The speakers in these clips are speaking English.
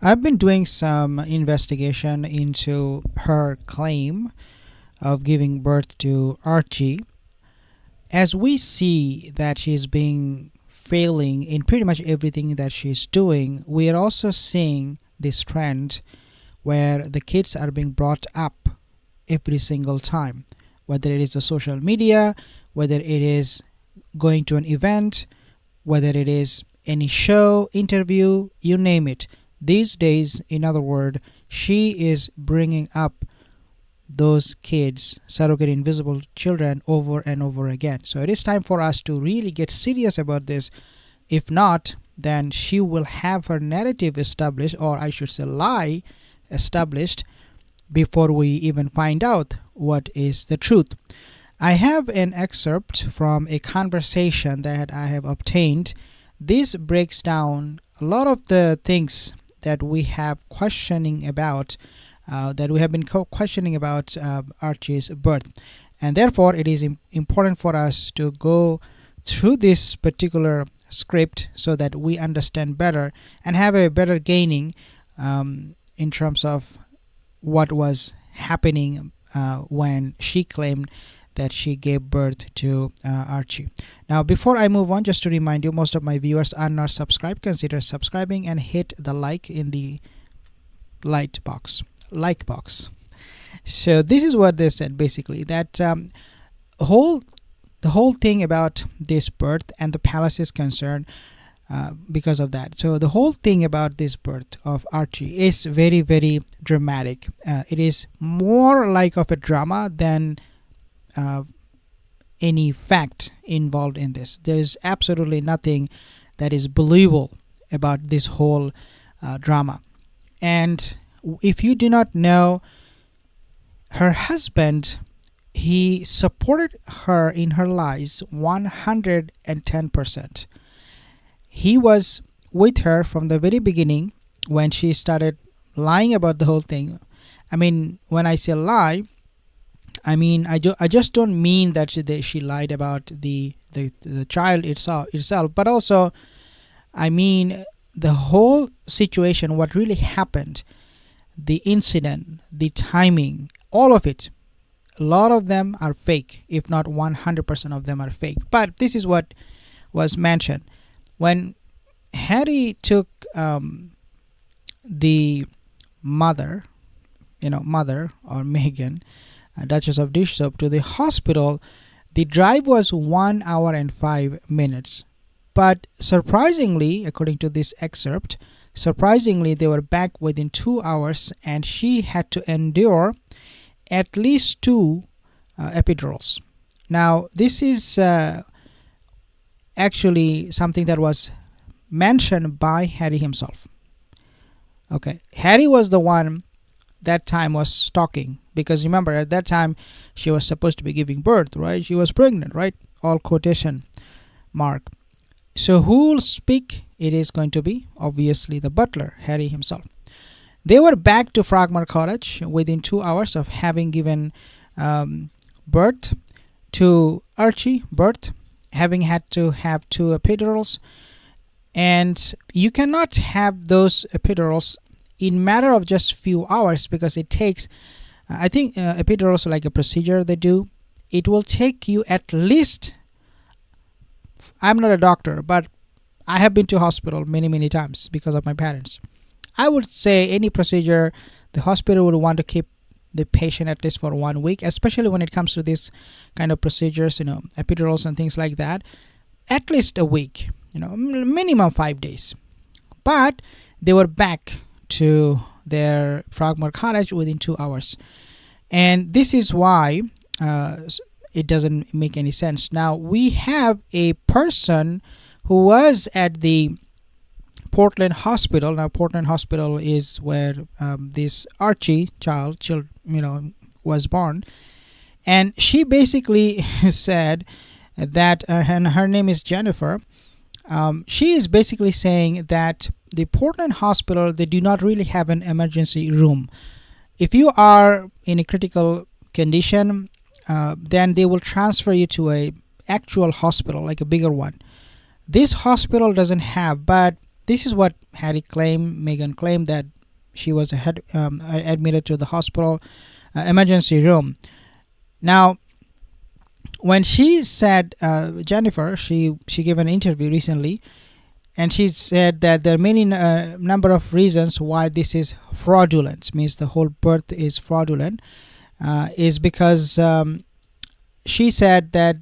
I've been doing some investigation into her claim of giving birth to Archie. As we see that she's being failing in pretty much everything that she's doing, we are also seeing this trend where the kids are being brought up every single time, whether it is the social media, whether it is going to an event, whether it is any show, interview, you name it. These days, in other words, she is bringing up those kids, surrogate invisible children, over and over again. So it is time for us to really get serious about this. If not, then she will have her narrative established, or I should say lie established, before we even find out what is the truth. I have an excerpt from a conversation that I have obtained. This breaks down a lot of the things that we have questioning about, that we have been questioning about Archie's birth, and therefore it is important for us to go through this particular script so that we understand better and have a better gaining in terms of what was happening when she claimed that she gave birth to Archie. Now, before I move on, just to remind you, most of my viewers are not subscribed. Consider subscribing and hit the like in the like box. So this is what they said basically, that the whole thing about this birth and the palace is concerned because of that. So the whole thing about this birth of Archie is very, very dramatic. It is more like of a drama than any fact involved in this. There is absolutely nothing that is believable about this whole drama. And if you do not know, her husband, he supported her in her lies 110%. He was with her from the very beginning when she started lying about the whole thing. I mean, when I say lie, I mean I just don't mean that she lied about the child itself, but also I mean the whole situation, what really happened, the incident, the timing, all of it. A lot of them are fake, if not 100% of them are fake. But this is what was mentioned. When Harry took the mother or Meghan, Duchess of Dish Soap, to the hospital, the drive was 1 hour and 5 minutes. But surprisingly, according to this excerpt, they were back within 2 hours, and she had to endure at least 2 epidurals. Now, this is actually something that was mentioned by Harry himself. Okay, Harry was the one that time was talking, because remember at that time she was supposed to be giving birth, right? She was pregnant, right? All quotation mark. So who will speak? It is going to be obviously the butler, Harry himself. They were back to Frogmore Cottage within 2 hours of having given birth to Archie, having had to have 2 epidurals. And you cannot have those epidurals in matter of just few hours, because it takes, I think epidurals are like a procedure they do. It will take you at least, I'm not a doctor, but I have been to hospital many times because of my parents. I would say any procedure, the hospital would want to keep the patient at least for 1 week, especially when it comes to this kind of procedures, epidurals and things like that. At least a week, minimum 5 days. But they were back to their Frogmore Cottage within 2 hours. And this is why it doesn't make any sense. Now, we have a person who was at the Portland Hospital. Now, Portland Hospital is where this Archie child was born. And she basically said that, and her name is Jennifer, she is basically saying that the Portland Hospital, they do not really have an emergency room. If you are in a critical condition, then they will transfer you to a actual hospital, like a bigger one. This hospital doesn't have, but this is what Harry claimed. Meghan claimed that she was admitted to the hospital emergency room. Now, when she said, Jennifer, she gave an interview recently, and she said that there are many number of reasons why this is fraudulent, means the whole birth is fraudulent, is because she said that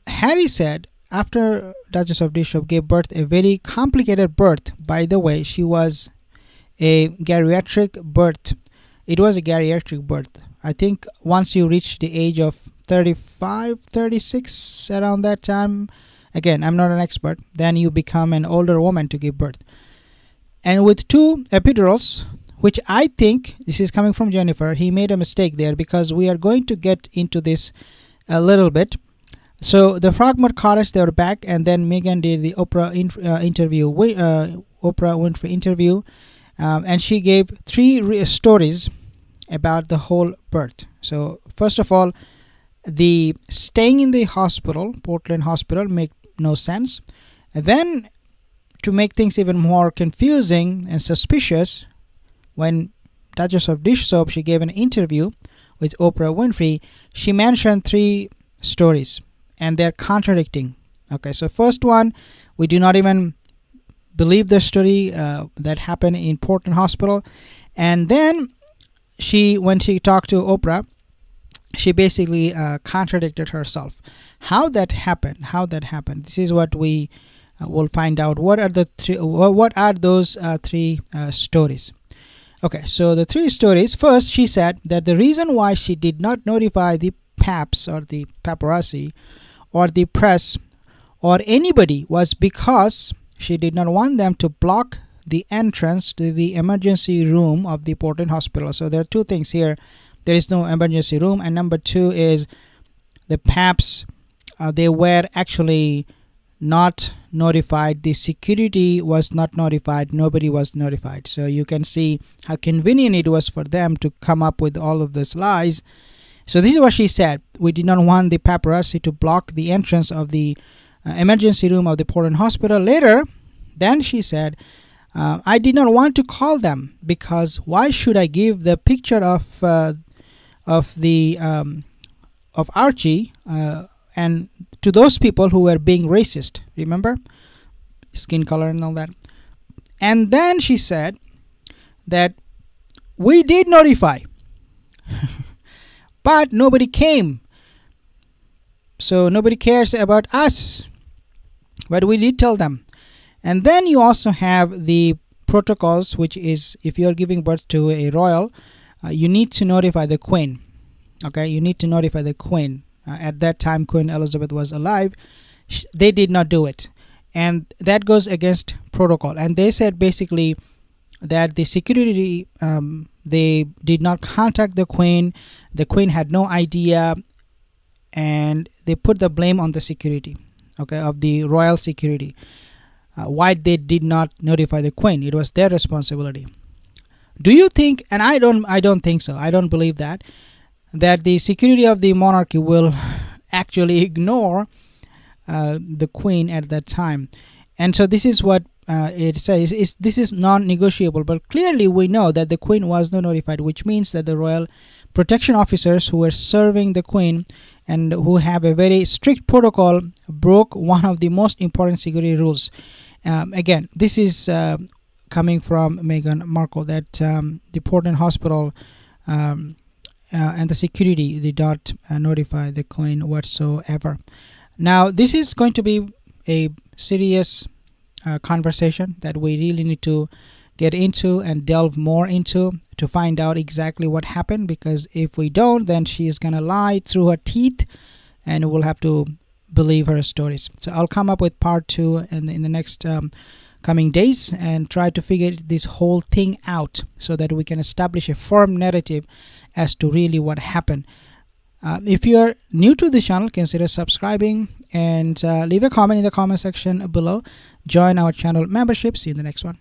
Harry said after Duchess of Bishop gave birth, a very complicated birth. By the way, she was a geriatric birth. It was a geriatric birth. I think once you reach the age of 35, 36, around that time, again, I'm not an expert, then you become an older woman to give birth. And with 2 epidurals, which I think, this is coming from Jennifer, he made a mistake there, because we are going to get into this a little bit. So the Frogmore Cottage, they were back, and then Meghan did the Oprah Winfrey interview, and she gave 3 stories about the whole birth. So first of all, the staying in the hospital, Portland Hospital, make no sense. And then, to make things even more confusing and suspicious, when Duchess of Dish Soap, she gave an interview with Oprah Winfrey, she mentioned 3 stories, and they're contradicting. Okay, so first one, we do not even believe the story that happened in Portland Hospital. And then when she talked to Oprah, she basically contradicted herself. How that happened? This is what we will find out. What are those 3 stories? Okay, so the 3 stories. First, she said that the reason why she did not notify the paps, or the paparazzi, or the press, or anybody, was because she did not want them to block the entrance to the emergency room of the Portland Hospital. So there are 2 things here. There is no emergency room, and number 2 is the paps, they were actually not notified. The security was not notified. Nobody was notified. So you can see how convenient it was for them to come up with all of these lies. So this is what she said. We did not want the paparazzi to block the entrance of the emergency room of the Portland Hospital. Later, then she said, I did not want to call them, because why should I give the picture of Archie and to those people who were being racist? Remember, skin color and all that. And then she said that we did notify, but nobody came, so nobody cares about us, but we did tell them. And then you also have the protocols, which is, if you're giving birth to a royal, you need to notify the Queen. Okay, you need to notify the Queen. At that time, Queen Elizabeth was alive. They did not do it, and that goes against protocol. And they said basically that the security, they did not contact the Queen. The Queen had no idea, and they put the blame on the security, okay, of the royal security. Why they did not notify the Queen? It was their responsibility. Do you think, and I don't think so, I don't believe that the security of the monarchy will actually ignore the Queen at that time? And so this is what it says. This is non-negotiable, but clearly we know that the Queen was not notified, which means that the royal protection officers who were serving the Queen and who have a very strict protocol broke one of the most important security rules. Again, this is coming from Meghan Markle, that the Portland Hospital and the security did not notify the Queen whatsoever. Now, this is going to be a serious conversation that we really need to get into and delve more into to find out exactly what happened, because if we don't, then she is going to lie through her teeth and we'll have to believe her stories. So I'll come up with part 2 in the next coming days and try to figure this whole thing out so that we can establish a firm narrative as to really what happened. If you're new to the channel, consider subscribing and leave a comment in the comment section below. Join our channel membership. See you in the next one.